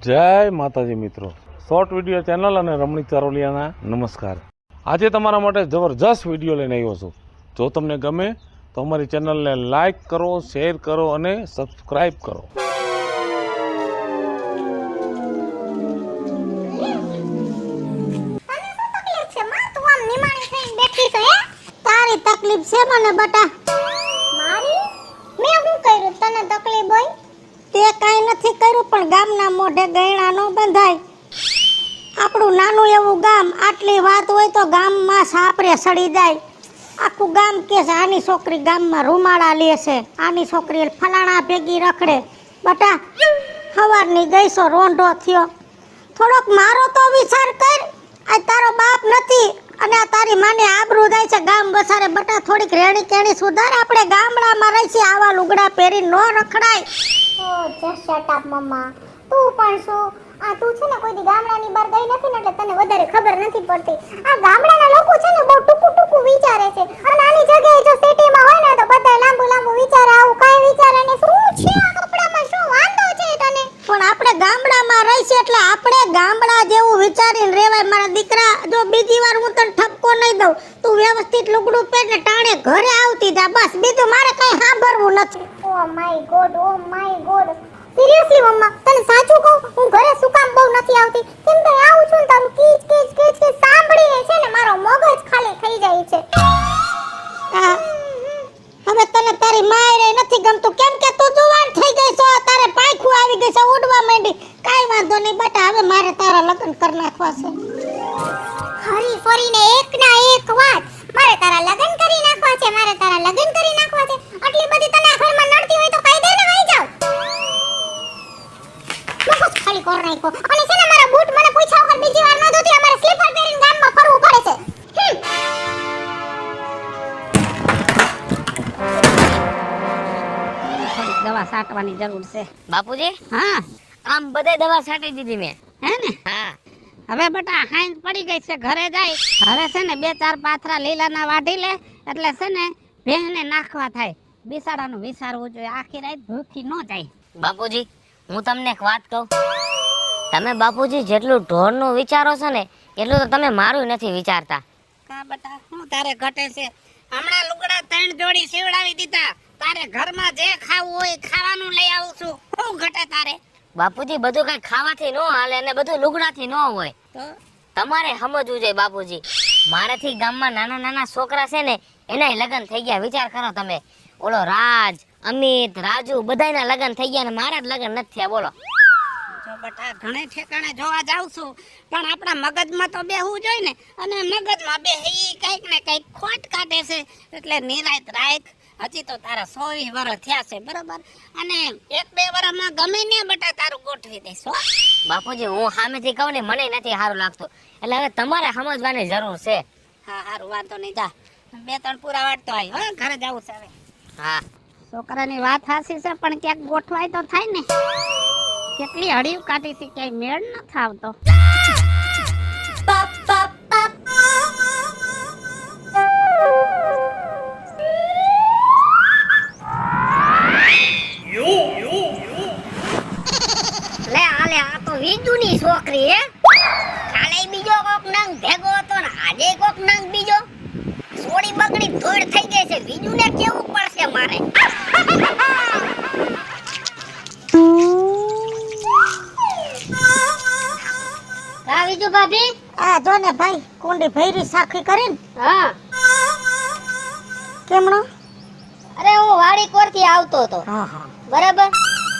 જય માતાજી મિત્રો, શોર્ટ વિડીયો ચેનલ અને રમણીક ચારોલિયાના નમસ્કાર। આજે તમારા માટે જબરજસ્ત વિડીયો લઈને આવ્યો છું। જો તમને ગમે તો અમારી ચેનલને લાઈક કરો, શેર કરો અને સબસ્ક્રાઈબ કરો। તકલીફ છે મને બટા? મારી મેં શું કર્યું તને તકલીફ હોય? તે કાઈ નથી કર્યું, પણ ગામના મોઢે ગયણા નો બંધાય। આપણું નાનું એવું ગામ, આટલી વાત હોય તો ગામમાં સાપરે સડી જાય। આખું ગામ કે છે આની છોકરી ગામમાં રૂમાળા લે છે, આની છોકરી ફલાણા ભેગી રખડે। બટા સવારની ગઈ છો, રોંઢો થયો, થોડોક મારો તો વિચાર કર। આ તારો બાપ નથી અને આ તારી માને આબરૂ જાય છે ગામ બસારે। બટા થોડીક રેણી કેણી સુધાર, આપણે ગામડામાં રહી છે, આવા લુગડા પહેરી નો રખડાય। ઓ જસ્ટ શટ અપ મમ્મા, તું પણ શું? આ તું છે ને કોઈ દી ગામડાની બહાર ગઈ નથી ને એટલે તને વધારે ખબર નથી પડતી। આ ગામડાના લોકો છે ને બહુ ટૂંકું વિચારે છે, અને આની જગ્યાએ જો સિટીમાં હોય ને તો બધા લાંબુ વિચારે। આવું કાઈ વિચારે ને શું છે આ કપડામાં, શું વાંધો છે તને? પણ આપણે ગામડામાં રહી છે એટલે આપણે ગામડા જેવું વિચારીને રહેવાય। મારા દીકરા, જો બીજી વાર હું તને ઠપકો નહીં દઉં, તું વ્યવસ્થિત લુગડું પહેરને ટાણે ઘરે આવતી જા, બસ બીજું મારે કઈ સાંભળવું નથી। Oh my god, oh my god, seriously મમ્મા તને સાચું કહું, હું ઘરે શું કામ બહુ નથી આવતી? કેમ કે આવું છું ને તારું કીચ સાંભળીને છે ને મારો મગજ ખાલી થઈ જાય છે। હવે તને તારી માયરે નથી ગમતું કેમ કે તું જુવાન થઈ ગઈ છો, તારે પાખું આવી ગઈ છે, ઉડવા માંડી। કાઈ વાંધો નહીં બટા, હવે મારે તારા લગ્ન કરી નાખવા છે। હરી ફરીને એક ના એક વાત, મારે તારા લગ્ન કરી નાખવા છે, મારે તારા લગ્ન કરી નાખવા છે। આટલી બધી તને ઘરમાં નડતી હોય તો કહી દે ને, આવી જાવ। મગજ ખાલી કર નાખ્યો, અને છે ને મારા બૂટ મને પૂછ્યા વગર બીજી વાર ન ધોતી, અમારે સ્લીપર પહેરીને ગામમાં ફરવું પડે છે। દવા છાંટવાની જરૂર છે બાપુજી। હા આમ બધે દવા છાંટી દીધી મેં, હે ને? હા। હવે બટા હાઈન પડી ગઈ છે, ઘરે જાય હવે છે ને 2-4 પાથરા લીલાના વાઢી લે એટલે છે ને ભેંને નાખવા થાય। બિસાડાનું વિચારવું જોઈએ, આખી રાત ભૂખી ન જાય। બાપુજી હું તમને એક વાત કહું, તમે બાપુજી જેટલું ઢોરનું વિચારો છો ને એટલું તો તમે મારું નથી વિચારતા। કા બટા હું તારે ઘટે છે? હમણાં લુગડા 3 જોડી સીવડાવી દીધા, તારે ઘરમાં જે ખાવું હોય ખાવાનું લઈ આવું છું, શું ઘટે તારે? બાપુજી બધું કઈ ખાવાથી ન હાલે અને બધું લુગડાથી ન હોય, તો તમારે સમજવું જોઈએ બાપુજી। મારાથી ગામમાં નાના નાના છોકરા છે ને એનાય લગ્ન થઈ ગયા, વિચાર કરો તમે। ઓલો રાજ, અમિત, રાજુ બધાયના લગ્ન થઈ ગયા અને મારા જ લગ્ન નથી થયા, બોલો। જો બટા ઘણે ઠેકાણે જોવા જાઉં છું, પણ આપણા મગજમાં તો બેહવું જોઈએ ને, અને મગજમાં બેહી કઈક ને કઈક ખોટ કાઢે છે, એટલે નિરાયત રાખ। હજી તો તારા 100 વર્ષ થયા છે, બરોબર? અને 1-2 વર્ષમાં ગમે ને બટા તારું ગોઠવી દઈશ હો। બાપુજી હું સામેથી કહું ને મને નથી સારું લાગતું, એટલે હવે તમારે સમજવાની જરૂર છે। હા હારું, વાંધો નહીં, જા 2-3 પૂરા વાટતો આય, હો ઘરે જાવું છે હવે। હા છોકરાની વાત હાસી છે, પણ ક્યાંક ગોઠવાય તો થાય ને। કેટલી હળિયું કાઢી હતી, ક્યાંય મેળ ન થાવતો। લે આલે આ તો વિજુની છોકરી હે, કાલે બીજો કોક નંગ ભેગો હતો ને આજે કોક નંગ બીજો, સોડી બગડી ધોડ થઈ ગઈ છે, વિજુને કેવું પડશે મારે। કા વિજુ ભાભી? આ જો ને ભાઈ, કુંડી ભૈરી સાખી કરીને। હા કેમણો? અરે હું વાડી કોરથી આવતો હતો, હા હા, બરાબર?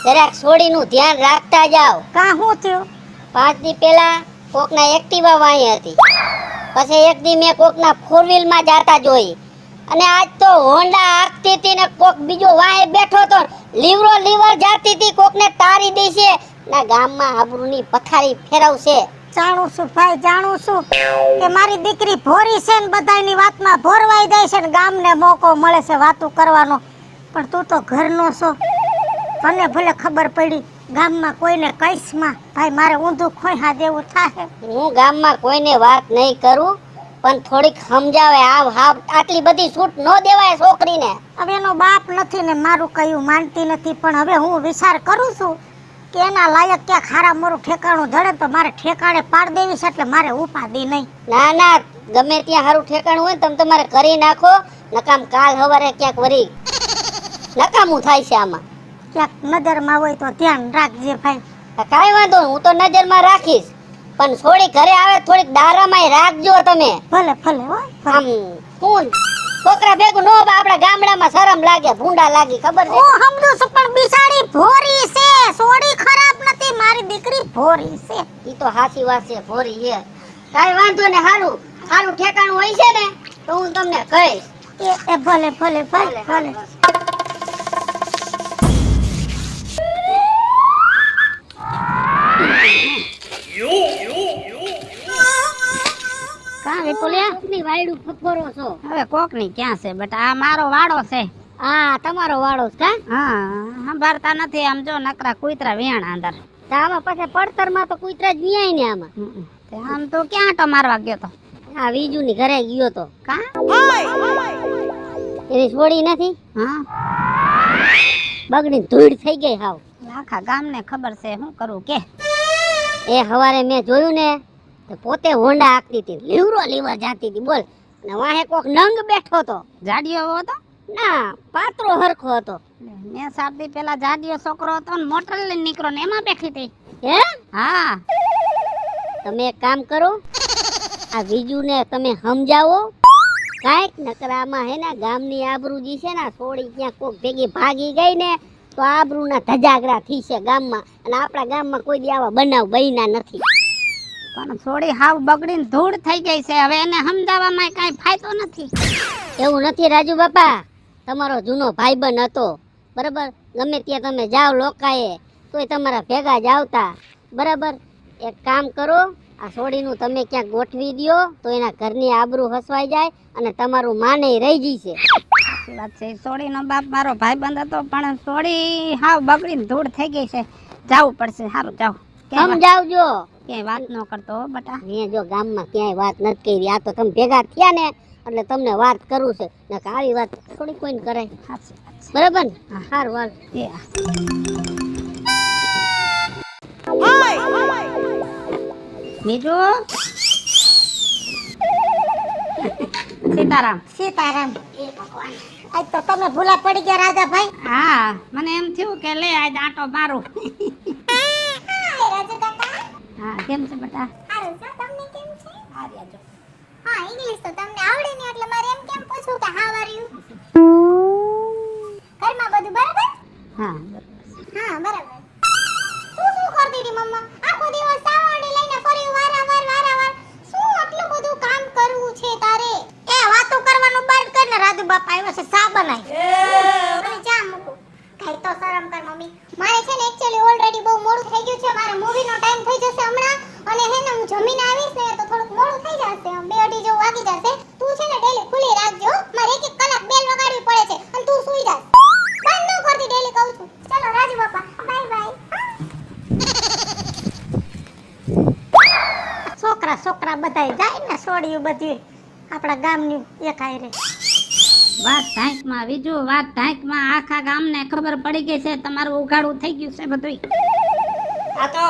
જરાક સોડીનું ધ્યાન રાખતા જાવ। કા હું થયું? 5 દી પહેલા કોકના એક્ટિવા વાહી હતી, પછી એક દી મેં કોકના 4 વ્હીલમાં જાતા જોઈ, અને આજ તો હોન્ડા આખતી હતી ને કોક બીજો વાહે બેઠો તો લીવર જાતી હતી, કોકને તારી દેશે ના ગામમાં આબરૂની પથારી ફેરવશે। જાણું છું ભાઈ, જાણું છું કે મારી દીકરી ભોરી છે ને બધાયની વાતમાં ભોરવાઈ જાય છે ને ગામને મોકો મળે છે વાતું કરવાનો, પણ તું તો ઘરનો છો, મને ભલે ખબર પડી ગામમાં કોઈને કઈશમાં ભાઈ મારે ઊંધું ખોઈહા દેવું થાય। હું ગામમાં કોઈને વાત નહીં કરું, પણ થોડીક સમજાવે। આટલી બધી છૂટ ન દેવાય છોકરીને। હવે એનો બાપ નથી ને મારું કયું માનતી નથી, પણ હવે હું વિચાર કરું છું કે એના લાયક ક્યાંક ખારા મોરું ઠેકાણું જડે તો મારે ઠેકાણે પાડ દેવી છે એટલે મારે ઉપાધી નહીં. ના ના, ગમે ત્યાં સારું ઠેકાણું હોય ને તમે તમારે કરી નાખો, નકામ કાલ સવારે ક્યાંક વરી નકામું થાય છે આમાં. ક્યાંક નજરમાં હોય તો ધ્યાન રાખજે ભાઈ. કાંઈ વાંધો નહીં, હું તો નજરમાં રાખીશ, પણ થોડી ઘરે આવે થોડીક દારામાંય રાખજો તમે. ભલે ભલે હો. આમ કોણ છોકરા ભેગું નો આપણા ગામડામાં શરમ લાગે, ભૂંડા લાગી, ખબર છે? હું સમજુ છું પણ બિચારી ભોરી છે, સોડી ખરાબ નથી, મારી દીકરી ભોરી છે. ઈ તો હાચી વાત છે, ભોરી છે. કાંઈ વાંધો ને, સારું સારું ઠેકાણું હોય છે ને તો હું તમને કહીશ. એ ભલે ભલે ભાઈ ભલે. કા વિપુલિયા ની વાયડું ફફરો છો? હવે કોક ની ક્યાં છે બેટા, આ મારો વાડો છે. આ તમારો વાળો છે કા? હા, સંભાળતા નથી આમ જો નકરા કુતરા વેણા અંદર. તો આમાં પછી પડતરમાં તો કૂતરા જ વિયાય ને આમાં. તે આમ તો ક્યાં આટો મારવા ગયો તો? આ વીજુ ની ઘરે ગયો તો. કા એની છોડી નથી, હા, બગડી ધૂળ થઈ ગઈ હાવ. આખા ગામને ખબર છે, શું કરું કે? એ હવારે મેં જોયું ને તો પોતે હોંડા હાંકતી હતી, લીવરો લીવર જાતી હતી, બોલ. અને વાહે કોક નંગ બેઠો તો. જાડિયો હતો ના, પાત્રો હરખો હતો. મેં સારથી પેલા જાડિયો છોકરો હતો ને મોટર લઈને નીકળો ને એમાં બેઠી હતી. હે? હા, તમે એક કામ કરો, આ વીજુ ને તમે સમજાવો કાંઈક, નકરામાં હે ને ગામની આબરૂજી છે ને, છોડી ક્યાં કોક ભેગી ભાગી ગઈ ને તો આબરૂના ધજાગરા થઈ છે ગામમાં, અને આપણા ગામમાં કોઈ દી આવા બનાવ બન્યા નથી. પણ થોડી હાવ બગડીને ધૂળ થઈ ગઈ છે, હવે એને સમજાવવામાં કાંઈ ફાયદો નથી. એવું નથી રાજુ બાપા, તમારો જૂનો ભાઈબંધ હતો, બરાબર? ગમે ત્યાં તમે જાઓ લોકાએ તોય તમારા ભેગા જ આવતા, બરાબર? એક કામ કરો, આ છોડીનું તમે ક્યાંક ગોઠવી દ્યો તો એના ઘરની આબરૂ હસવાઈ જાય અને તમારું માને રહી જશે. સાચી વાત છે, સોડીનો બાપ મારો ભાઈબંધ હતો પણ સોડી હાવ બગડીને ધૂળ થઈ ગઈ છે, જાવું પડશે. સારું જાવ, સમજાવજો. ક્યાંય વાત ન કરતો હો બટા. મેં જો ગામમાં ક્યાંય વાત નથી કરી, આ તો તમે ભેગા થયા ને એટલે તમને વાત કરવું છે, નકર આવી વાત થોડી કોઈને કરાય, સાચી વાત છે. બરાબર ને? સારું હાલ. એ બીજું સીતારામ. સીતારામ. આજ તો તમે ભૂલા પડી ગયા રાજાભાઈ. હા, મને એમ થયું કે લે આજ આટો મારું. હાય રાજુ કાકા. હા, કેમ છે બેટા? સારું છે, તમને કેમ છે? હારી આજો. હા, ઇંગ્લિશ તો તમને આવડે ને એટલે મારે એમ કેમ પૂછું કે હાવ આર યુ? ઘરમાં બધું બરાબર? હા, બરાબર. હા, બરાબર. શું કરતી હતી મમ્મા? આખો દિવસ સાવરણી લઈને ફરી વારંવાર. શું આટલું બધું કામ કરવું છે તારે? એ વાતો કરવાનું બંધ કર ને, રાજુ બાપા આવ્યો છે, ચા બનાય. અને ચા મૂકું. કઈ તો શરમ કર મમ્મી. મારે છે ને એક્ચ્યુઅલી ઓલરેડી બહુ મોડું થઈ ગયું છે, મારે મૂવીનો ટાઈમ થઈ જશે હમણાં, અને હે ને હું જમીને આવીશ ને તો થોડુંક મોડું થઈ જશે, 2:30 જેવું વાગી જશે. તું છે ને ડેલી ખુલ્લી રાખજો, મારે 1 કલાક બેલ વગાડવી પડે છે અને તું સૂઈ જા. બંધ ન કરતી, ડેલી કહું છું. ચલો રાજુ બાપા, બાય બાય. છોકરા બધાય જાય ને, છોડ્યું બધી આપણા ગામની એકાય રે. વાત ઢાંકમાં બીજું, વાત ઢાંકમાં આખા ગામને ખબર પડી ગઈ છે તમારું ઉઘાડું થઈ ગયું છે બધુંય. આ તો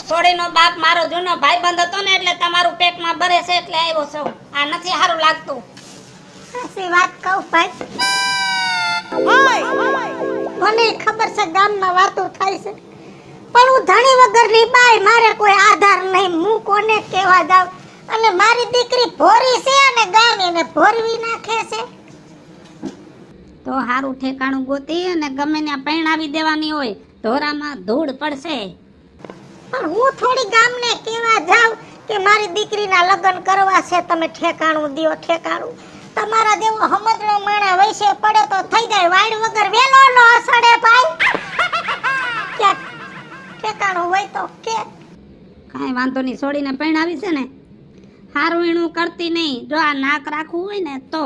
છોડીનો બાપ મારો જૂનો ભાઈબંધ હતો ને એટલે તમારું પેટમાં ભરે છે એટલે આવ્યો છું. આ નથી સારું લાગતું. સાચી વાત કહું ભાઈ, મને ખબર છે ગામમાં વાતો થાય છે, પણ હું ધણી વગરની બાઈ, મારે કોઈ આધાર નહીં, હું કોને કહેવા જાઉં? અને મારી દીકરી ભોરી છે અને ગામ એને ભોરવી નાખે છે. તો સારું ઠેકાણું ગોતી અને ગમે ત્યાં પરણાવી દેવાની હોય, ધોરામાં ધૂળ પડશે. પણ હું થોડી ગામને કહેવા જાઉં કે મારી દીકરીના લગ્ન કરવા છે, તમે ઠેકાણું દ્યો, ઠેકાણું. તમારા જેવો સમજણો માણા વૈસે પડે તો થઈ જાય, વાડ વગર વેલો ન અસડે ભાઈ. ક્યાંક ઠેકાણું હોય તો કે. કાંઈ વાંધો નહીં, છોડીને પરણાવી છે ને, હારું એનું કરતી નહીં. જો આ નાક રાખવું હોય ને તો,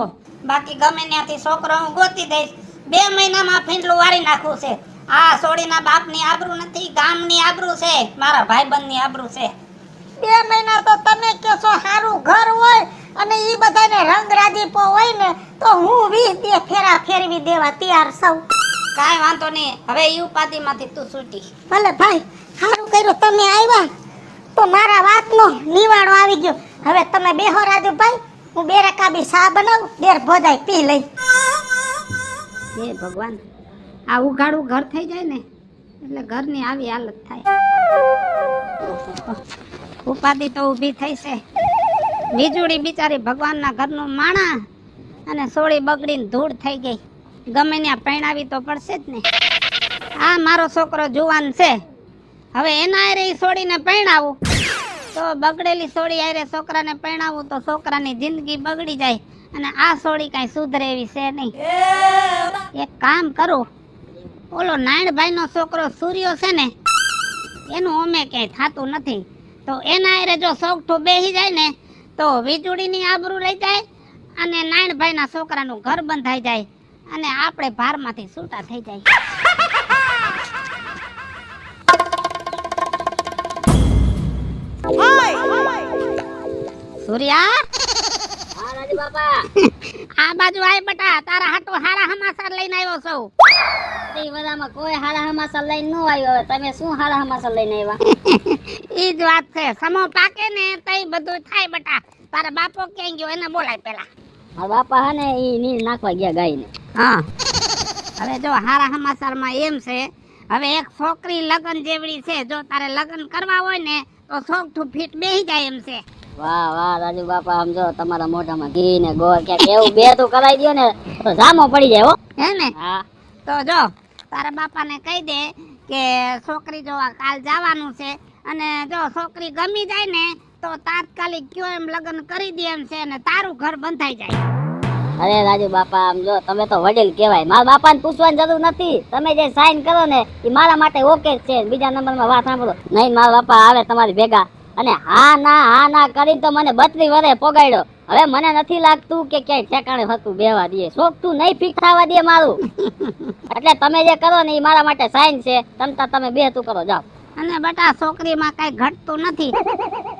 બાકી ગમે ત્યાંથી છોકરો હું ગોતી દઈશ. 2 મહિનામાં ફીંડલું વારી નાખવું છે. આ છોડીના બાપની આબરૂ નથી, ગામની આબરૂ છે, મારા ભાઈબંધની આબરૂ છે. 2 મહિના તો તમે કહો છો સારું ઘર હોય અને ઈ બધાને રંગ રાજીપો હોય ને તો હું 20 દે ફેરા ફેરવી દેવા તૈયાર સૌ. કાંઈ વાંધો નહીં, હવે ઈ ઉપાધિમાંથી તું છૂટી. ભલે ભાઈ, સારું કર્યું તમે આવ્યા તો મારા વાતનો નિવાડો આવી ગયો. હવે તમે બેહો રાજુભાઈ, હું બે રકાબી ચા બનાવું, બેર ભોજાઈ પી લઈ. હે ભગવાન, આ ઉઘાડું ઘર થઈ જાય ને એટલે ઘરની આવી હાલત થાય. ઉપાધિ તો ઊભી થઈ છે. વીજળી બિચારી ભગવાનના ઘરનું માણા અને સોળી બગડીને ધૂળ થઈ ગઈ. ગમે ત્યાં પરણાવી તો પડશે જ ને. આ મારો છોકરો જુવાન છે, હવે એના હારે ઈ સોળીને પરણાવું તો બગડેલી સોળી હારે છોકરાને પરણાવું તો છોકરાની જિંદગી બગડી જાય અને આ સોળી કાંઈ સુધરે એવી છે નહીં. એક કામ કરું, ઓલો નાયણભાઈનો છોકરો સૂર્યો છે ને એનું ઓમે ક્યાંય થાતું નથી, તો એના હારે જો સોગઠું બેસી જાય ને તો વીજળીની આબરૂ રહી જાય અને નાયણભાઈના છોકરાનું ઘર બંધાઈ જાય અને આપણે ભારમાંથી છૂટા થઈ જાય. સૂર્યા, હા રાજુ બાપા. આ બાજુ આય બટા, તારા હાટુ હારા સમાચાર લઈને આવ્યો છું. ઈ બધામાં કોઈ હારા હમાસા લઈને ન આવ્યો. હવે તમે શું હારા હમાસા લઈને આવ્યા? ઈ જ વાત છે, સમો પાકે ને તઈ બધું થાય બટા. તારા બાપો ક્યાં ગયો એને બોલાય પેલા. મારા બાપા હે ને ઈ નીર નાખવા ગયા ગાયને. હા, હવે જો હારા સમાચારમાં એમ છે, હવે એક છોકરી લગન જેવડી છે, જો તારે લગન કરવા હોય ને તો સોગઠું ફીટ બેસી જાય એમ છે. વાહ વાહ રાજુ બાપા, આમ જો તમારા મોઢામાં ઘી ને ગોળ ક્યાંક એવું બે તું કરાવી દો ને તો જામો પડી જાય હો. હે ને? હા તો જો તારા બાપાને કહી દે કે છોકરી જોવા કાલ જવાનું છે અને જો છોકરી ગમી જાય ને તો તાત્કાલિક કયો એમ લગન કરી દે એમ છે અને તારું ઘર બંધાઈ જાય. અરે રાજુ બાપા, આમ જો તમે તો વડીલ કહેવાય. મારા બાપાને પૂછવાની જરૂર નથી. તમે જે સાઈન કરો ને એ મારા માટે ઓકે જ છે. બીજા નંબરમાં વાત સાંભળો, નહીં મારા બાપા આવે તમારી ભેગા અને હા ના કરી તો મને 32 વર્ષે પોગાડ્યો. હવે મને નથી લાગતું કે ક્યાંય ઠેકાણે હતું બેવા દે. શોખ તું નહીં ફિક્સ થવા દે મારું. એટલે તમે જે કરો ને એ મારા માટે સાઈન છે. તમતા તમે બે તું કરો, જાઓ. અને બટા છોકરીમાં કઈ ઘટતું નથી,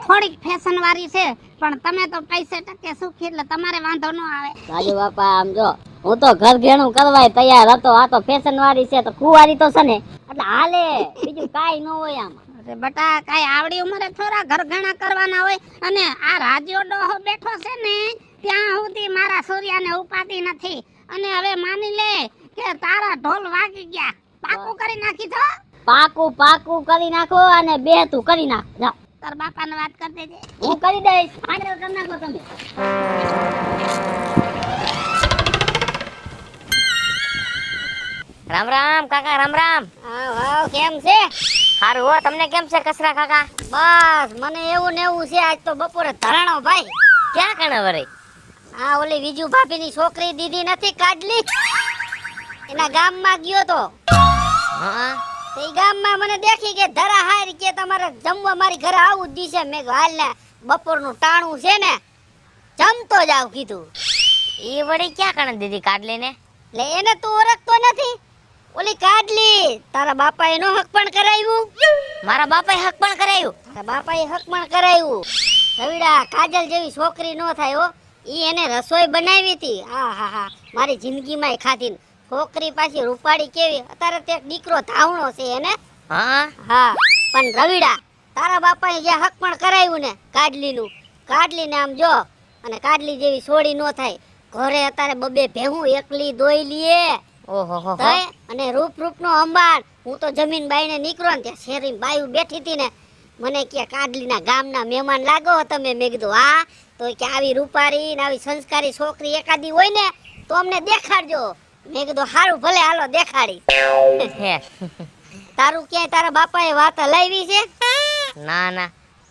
થોડીક ફેશન વાળી છે પણ તમે તો પૈસે ટકે સુખી એટલે તમારે વાંધો ન આવે. રાજુ બાપા, આમ જો હું તો ઘર ઘેણું કરવાય તૈયાર હતો. આ તો ફેશન વાળી છે તો કુંવારી તો છે ને એટલે હાલે, બીજું કાઈ ન હોય આમાં. અરે બટા, કઈ આવડી ઉંમરે થોડા ઘર ઘણા કરવાના હોય. અને આ રાજ્યો ડોહો બેઠો છે ને ત્યાં સુધી મારા સૂર્યાને ઉપાધિ નથી. અને હવે માની લે કે તારા ઢોલ વાગી ગયા, પાકું કરી નાખી છો. પાકું કરી નાખો અને બે તું કરી નાખ, જાઓ. તાર બાપાને વાત કરી દેજે. હું કરી દઈશ, ફાઇનલ કરી નાખો તમે. રામ રામ કાકા, રામ રામ. વાવ કેમ છે? હારું હો, તમને કેમ છે કસરા કાકા? બસ મને એવું ને એવું છે. આજ તો બપોરે ધરાણો ભાઈ. ક્યાં કણે વરે? આ ઓલી વિજુ ભાભીની છોકરી દીદી નથી કાઢલી, એના ગામમાં ગયો તો. હા, તે ગામમાં મને દેખી કે ધરા હાર કે તમારે જમવા મારી ઘરે આવું જ દીશે. મેં કીધું હાલ ને બપોરનું ટાણું છે ને જમતો જાવ કીધું. ઈ વળી ક્યાં કણે દીદી કાઢલી ને? એટલે એને તું ઓળખતો નથી? ઓલી કાઢલી તારા બાપાએ નો હક પણ કરાવ્યું. મારા બાપાએ હક પણ કરાયું? તારા બાપાએ હક પણ કરાવ્યું. રવિડા કાજલ જેવી છોકરી નો થાય હો. ઈ એને રસોઈ બનાવી હતી. હા મારી જિંદગીમાં ખાધી. છોકરી પાછી રૂપાળી કેવી. અત્યારે તે દીકરો ધાવણો છે એને. હા પણ રવિડા તારા બાપાએ જે હક પણ કરાવ્યું ને કાઢલીને આમ જો અને કાઢલી જેવી છોડી નો થાય. ઘરે અત્યારે બબે ભેહું એકલી દોઈ લીએ. ઓહો, અને રૂપ નો અંબાર. હું તો જમીન બાઈને નીકળો ને ત્યાં શેરી બાયું બેઠી હતી ને મને કે કાઢલીના ગામના મહેમાન લાગો તમે. મેં કીધું હા. તો કે આવી રૂપારી ને આવી સંસ્કારી છોકરી એકાદી હોય ને તો અમને દેખાડજો. મેં કીધું હારું ભલે હાલો દેખાડી. તારું ક્યાંય તારા બાપાએ વાત હલાવી છે? ના,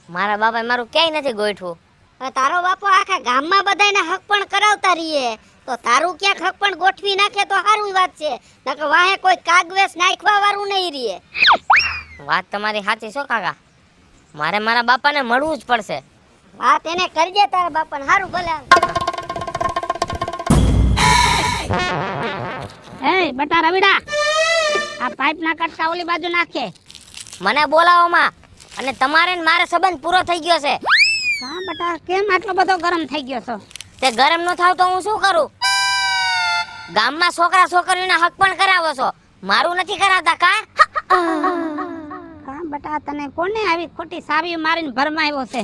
મારા બાપાએ મારું ક્યાંય નથી ગોઠવું. હવે તારો બાપો આખા ગામમાં બધાને હક પણ કરાવતા રહીએ તો તારું ક્યાંક હક પણ ગોઠવી નાખે તો સારું વાત છે. નકર વાહે કોઈ કાગવેસ નાખવા વાળું નહીં રહે. વાત તમારી સાચી છો કાકા, મારે મારા બાપાને મળવું જ પડશે. વાત એને કરજે તારા બાપાને. સારું ભલે. એ બટા રવિડા, આ પાઇપ ના કટકા ઓલી બાજુ નાખે. મને બોલાવોમાં અને તમારે ને મારે સંબંધ પૂરો થઈ ગયો છે. હા બટા, કેમ આટલો બધો ગરમ થઈ ગયો છો? તે ગરમ ન થાવ તો હું શું કરું? ગામમાં છોકરા છોકરીઓના હક પણ કરાવો છો મારું નથી કરાવતા કા? કા બટા તને કોને આવી ખોટી સાવી મારીને ભરમાવ્યો છે?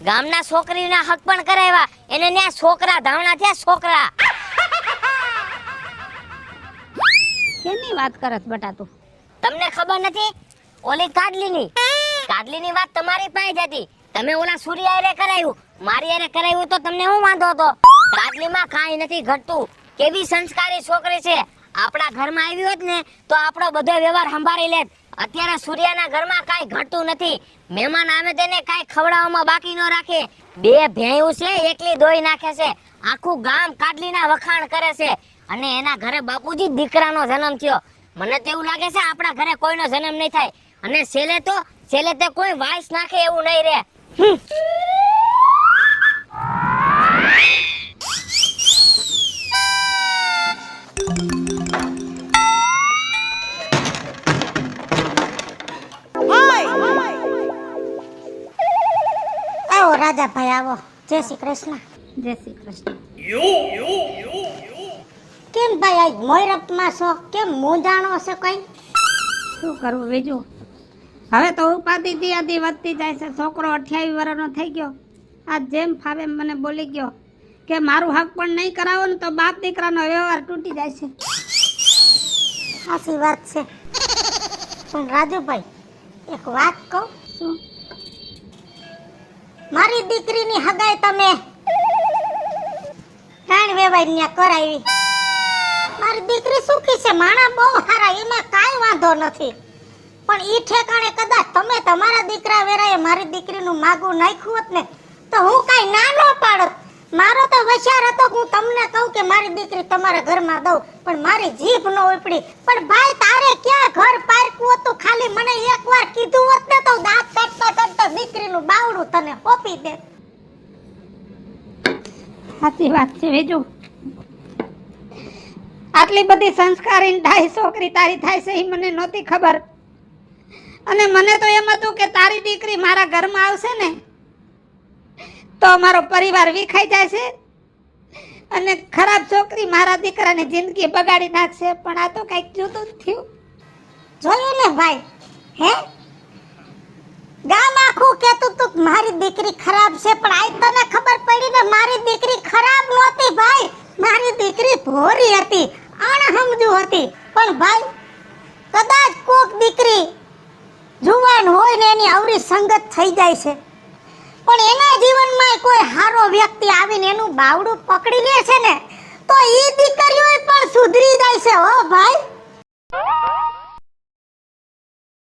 ગામના છોકરીના હક પણ કરાવ્યા, એને ન્યા છોકરા ધાવણા થયા છોકરા. કેની વાત કરસ બટા તું? તમને ખબર નથી? ઓલી કાડલીની વાત તમારી પાસે જ હતી. તમે ઓલા સૂર્યા હારે કરાવ્યું, મારી હારે કરાવ્યું તો તમને શું વાંધો હતો? કાડલીમાં કાંઈ નથી ઘટતું. કેવી સંસ્કારી છોકરી છે. આપણા ઘરમાં આવી હોત ને તો આપણો બધો વ્યવહાર સંભાળી લેત. અત્યારે સૂર્યાના ઘરમાં કાંઈ ઘટતું નથી. મહેમાન આવે તેને કાંઈ ખવડાવવામાં બાકી ન રાખે. 2 ભેંયું છે એકલી દોઈ નાખે છે. આખું ગામ કાડલીના વખાણ કરે છે. અને એના ઘરે બાપુજી દીકરાનો જન્મ થયો. મને તો એવું લાગે છે આપણા ઘરે કોઈનો જન્મ નહીં થાય. અને છેલ્લે તે કોઈ વાઇસ નાખે એવું નહીં રહે. આવો રાજાભાઈ આવો. જય શ્રી કૃષ્ણ. જય શ્રી કૃષ્ણ. કેમ ભાઈ આજ મોયરપમાં છો? કેમ મૂંઝાણો છે કઈ? શું કરવું બીજું? હવે તો ઉપાધિ દિયાદી વધતી જાય છે. છોકરો 28 વર્ષનો થઈ ગયો. આ જેમ ફાવે એમ મને બોલી ગયો કે મારું હક પણ નહીં કરાવો ને તો બાપ દીકરાનો વ્યવહાર તૂટી જાય છે. સાચી વાત છે. પણ રાજુભાઈ એક વાત કહું? શું? મારી દીકરીની હગાઈ તમે રાણ વેવાઈ ન્યા કરાવી. મારી દીકરી સુખી છે, માણા બહુ સારા, એમાં કાંઈ વાંધો નથી. પણ ઈ ઠેકાણે કદાચ તમે તમારા દીકરા વેરાએ મારી દીકરીનું માગું નાખ્યું હોત ને તો હું કાંઈ ના ન પાડત. મારો તો વિચાર હતો કે હું તમને કહું કે મારી દીકરી તમારા ઘરમાં દઉં, પણ મારી જીભ ન ઉપડી. પણ ભાઈ તારે ક્યાં ઘર પારકું હતું? ખાલી મને એકવાર કીધું હોત ને તો દાંત કાઢતા કાઢતા દીકરીનું બાવડું તને સોંપી દે. સાચી વાત છે બીજું. આટલી બધી સંસ્કારી ઢાઈ છોકરી તારી થાય છે એ મને નહોતી ખબર. અને મને તો એમ હતું કે તારી દીકરી મારા ઘરમાં આવશે ને તો મારો પરિવાર વિખાઈ જાય છે અને ખરાબ છોકરી મારા દીકરાની જિંદગી બગાડી નાખશે. પણ આ તો કંઈક જુદું જ થયું. જોયું ને ભાઈ, હે ગામ આખું કહેતું તું કે મારી દીકરી ખરાબ છે, પણ આજ તને ખબર પડી ને મારી દીકરી ખરાબ નહોતી ભાઈ. મારી દીકરી ભોરી હતી, અણહમજુ હતી. પણ ભાઈ કદાચ કોક દીકરી જુવાન હોય ને એની અવરી સંગત થઈ જાય છે, પણ એના જીવનમાં કોઈ સારો વ્યક્તિ આવીને એનું બાવડું પકડી લે છે ને તો ઈ દીકરીઓ પણ સુધરી જાય છે. હો ભાઈ.